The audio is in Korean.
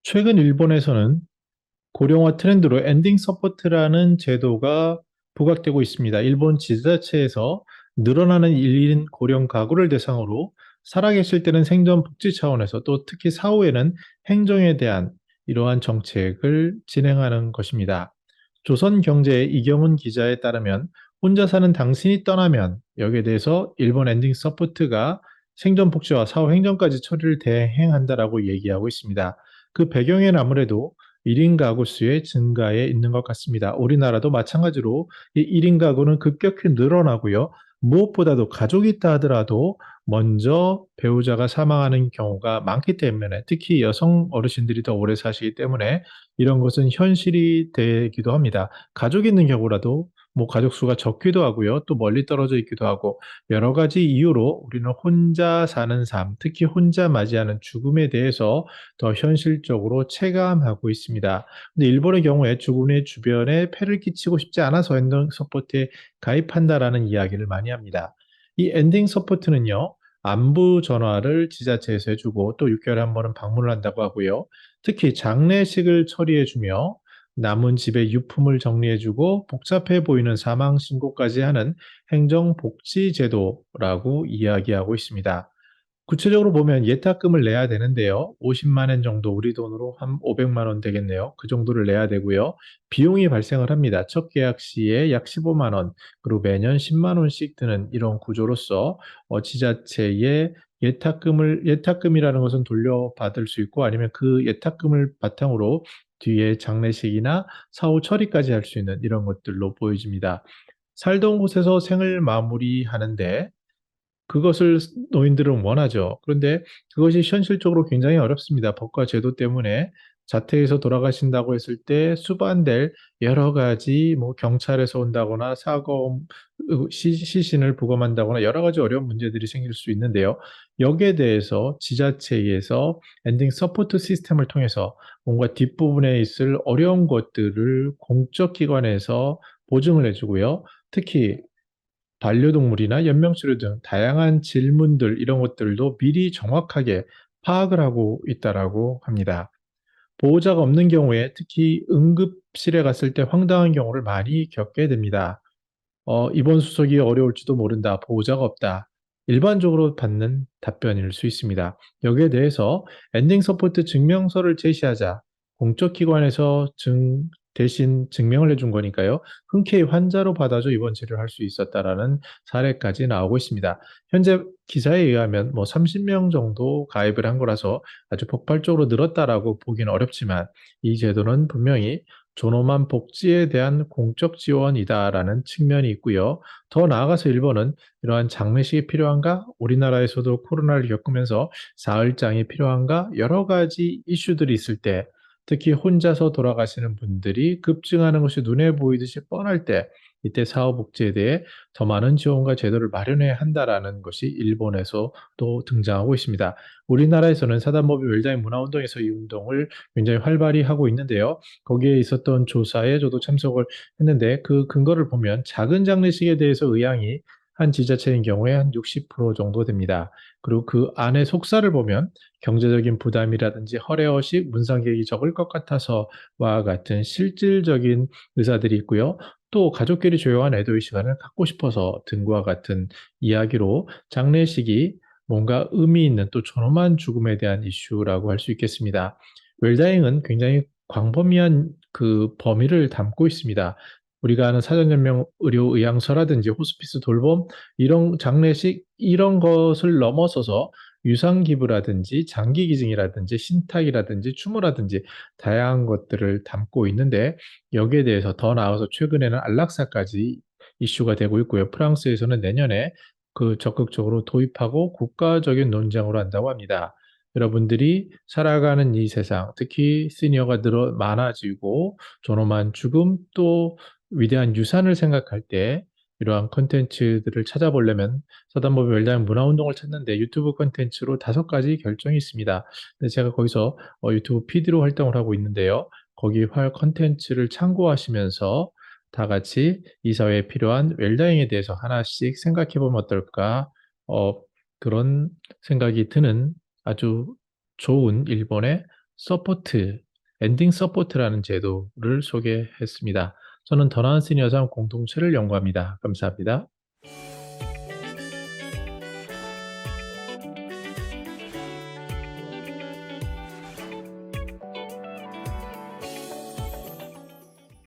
최근 일본에서는 고령화 트렌드로 엔딩 서포트라는 제도가 부각되고 있습니다. 일본 지자체에서 늘어나는 일인 고령 가구를 대상으로 살아계실 때는 생존 복지 차원에서 또 특히 사후에는 행정에 대한 이러한 정책을 진행하는 것입니다. 조선경제의 이경훈 기자에 따르면 혼자 사는 당신이 떠나면 여기에 대해서 일본 엔딩 서포트가 생존 복지와 사후 행정까지 처리를 대행한다라고 얘기하고 있습니다. 그 배경에는 아무래도 1인 가구 수의 증가에 있는 것 같습니다. 우리나라도 마찬가지로 이 1인 가구는 급격히 늘어나고요. 무엇보다도 가족이 있다 하더라도 먼저 배우자가 사망하는 경우가 많기 때문에 특히 여성 어르신들이 더 오래 사시기 때문에 이런 것은 현실이 되기도 합니다. 가족이 있는 경우라도 뭐 가족 수가 적기도 하고요. 또 멀리 떨어져 있기도 하고 여러 가지 이유로 우리는 혼자 사는 삶, 특히 혼자 맞이하는 죽음에 대해서 더 현실적으로 체감하고 있습니다. 근데 일본의 경우에 죽음의 주변에 폐를 끼치고 싶지 않아서 엔딩 서포트에 가입한다라는 이야기를 많이 합니다. 이 엔딩 서포트는요, 안부 전화를 지자체에서 해주고 또 6개월에 한 번은 방문을 한다고 하고요. 특히 장례식을 처리해주며 남은 집의 유품을 정리해주고 복잡해 보이는 사망 신고까지 하는 행정복지제도라고 이야기하고 있습니다. 구체적으로 보면 예탁금을 내야 되는데요. 50만 원 정도 우리 돈으로 한 500만 원 되겠네요. 그 정도를 내야 되고요. 비용이 발생을 합니다. 첫 계약 시에 약 15만 원, 그리고 매년 10만 원씩 드는 이런 구조로서 지자체에 예탁금이라는 것은 돌려받을 수 있고 아니면 그 예탁금을 바탕으로 뒤에 장례식이나 사후 처리까지 할 수 있는 이런 것들로 보여집니다. 살던 곳에서 생을 마무리하는데 그것을 노인들은 원하죠. 그런데 그것이 현실적으로 굉장히 어렵습니다. 법과 제도 때문에 자택에서 돌아가신다고 했을 때 수반될 여러 가지 뭐 경찰에서 온다거나 사고 시신을 부검한다거나 여러 가지 어려운 문제들이 생길 수 있는데요. 여기에 대해서 지자체에서 엔딩 서포트 시스템을 통해서 뭔가 뒷부분에 있을 어려운 것들을 공적 기관에서 보증을 해주고요. 특히 반려동물이나 연명치료 등 다양한 질문들 이런 것들도 미리 정확하게 파악을 하고 있다라고 합니다. 보호자가 없는 경우에 특히 응급실에 갔을 때 황당한 경우를 많이 겪게 됩니다. 입원 수속이 어려울지도 모른다. 보호자가 없다. 일반적으로 받는 답변일 수 있습니다. 여기에 대해서 엔딩 서포트 증명서를 제시하자 공적 기관에서 대신 증명을 해준 거니까요. 흔쾌히 환자로 받아줘 입원 치료를 할 수 있었다라는 사례까지 나오고 있습니다. 현재 기사에 의하면 뭐 30명 정도 가입을 한 거라서 아주 폭발적으로 늘었다라고 보기는 어렵지만 이 제도는 분명히 존엄한 복지에 대한 공적 지원이다라는 측면이 있고요. 더 나아가서 일본은 이러한 장례식이 필요한가? 우리나라에서도 코로나를 겪으면서 사흘장이 필요한가? 여러 가지 이슈들이 있을 때, 특히 혼자서 돌아가시는 분들이 급증하는 것이 눈에 보이듯이 뻔할 때, 이때 사후복지에 대해 더 많은 지원과 제도를 마련해야 한다라는 것이 일본에서도 등장하고 있습니다. 우리나라에서는 사단법인 웰다인 문화운동에서 이 운동을 굉장히 활발히 하고 있는데요. 거기에 있었던 조사에 저도 참석을 했는데 그 근거를 보면 작은 장례식에 대해서 의향이 한 지자체인 경우에 한 60% 정도 됩니다. 그리고 그 안에 속사를 보면 경제적인 부담이라든지 허례허식, 문상객이 적을 것 같아서와 같은 실질적인 의사들이 있고요. 또 가족끼리 조용한 애도의 시간을 갖고 싶어서 등과 같은 이야기로 장례식이 뭔가 의미 있는 또 존엄한 죽음에 대한 이슈라고 할 수 있겠습니다. 웰다잉은 굉장히 광범위한 그 범위를 담고 있습니다. 우리가 아는 사전연명 의료 의향서라든지 호스피스 돌봄 이런 장례식 이런 것을 넘어서서 유상기부라든지 장기기증이라든지 신탁이라든지 추모라든지 다양한 것들을 담고 있는데 여기에 대해서 더 나아가서 최근에는 안락사까지 이슈가 되고 있고요. 프랑스에서는 내년에 그 적극적으로 도입하고 국가적인 논쟁으로 한다고 합니다. 여러분들이 살아가는 이 세상, 특히 시니어가 많아지고 존엄한 죽음 또 위대한 유산을 생각할 때 이러한 콘텐츠들을 찾아보려면 서단법인 웰다잉 문화운동을 찾는데 유튜브 콘텐츠로 5가지 결정이 있습니다. 근데 제가 거기서 유튜브 PD로 활동을 하고 있는데요. 거기 활 콘텐츠를 참고하시면서 다 같이 이 사회에 필요한 웰다잉에 대해서 하나씩 생각해 보면 어떨까? 그런 생각이 드는 아주 좋은 일본의 서포트, 엔딩 서포트라는 제도를 소개했습니다. 저는 더 나은 시니어 삶 공동체를 연구합니다. 감사합니다.